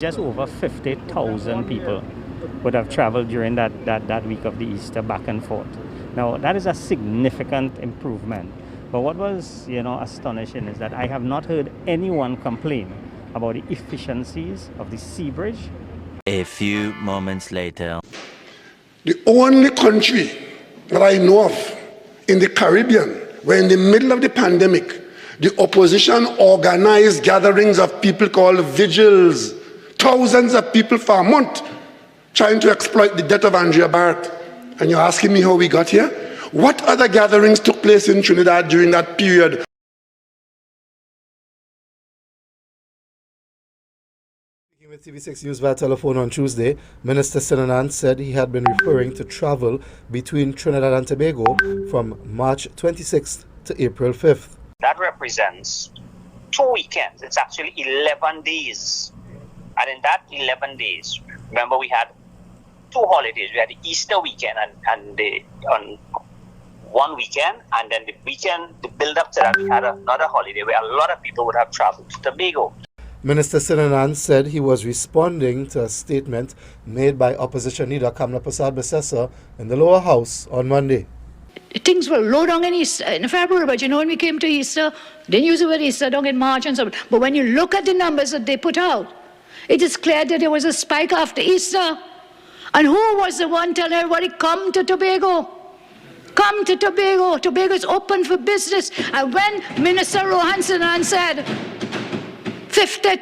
Just over 50,000 people would have traveled during that week of the Easter back and forth. Now, that is a significant improvement. But what was, astonishing is that I have not heard anyone complain about the efficiencies of the sea bridge. A few moments later. The only country that I know of in the Caribbean where in the middle of the pandemic, the opposition organized gatherings of people called vigils, thousands of people for a month, trying to exploit the death of Andrea Barrett. And you're asking me how we got here? What other gatherings took place in Trinidad during that period? Speaking with TV6 News via telephone on Tuesday, Minister Sinanand said he had been referring to travel between Trinidad and Tobago from March 26th to April 5th. That represents 2 weekends. It's actually 11 days. And in that 11 days, remember we had 2 holidays. We had the Easter weekend on one weekend, and then the build up to that, we had another holiday where a lot of people would have traveled to Tobago. Minister Sinanand said he was responding to a statement made by opposition leader Kamla Persad-Bissessar in the lower house on Monday. Things were low down in February, but when we came to Easter, didn't use the word Easter down in March and so on. But when you look at the numbers that they put out, it is clear that there was a spike after Easter. And who was the one telling everybody, come to Tobago? Come to Tobago. Tobago is open for business. And when Minister Sinanand said,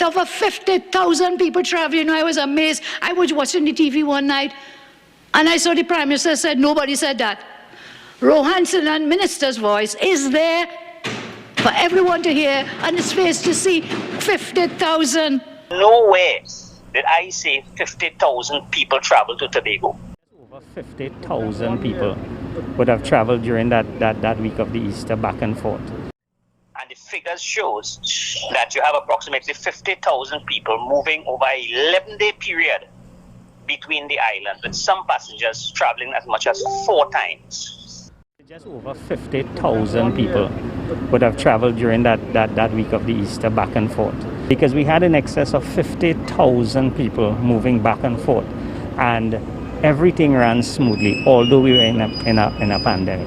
over 50,000 people traveling, I was amazed. I was watching the TV one night, and I saw the Prime Minister said, nobody said that. Sinanand minister's voice is there for everyone to hear and his face to see. 50,000. No way did I say 50,000 people travel to Tobago. Over 50,000 people would have traveled during that week of the Easter back and forth. And the figures shows that you have approximately 50,000 people moving over an 11-day period between the islands, with some passengers traveling as much as 4 times. Just over 50,000 people would have traveled during that week of the Easter back and forth, because we had in excess of 50,000 people moving back and forth, and everything ran smoothly, although we were in a pandemic.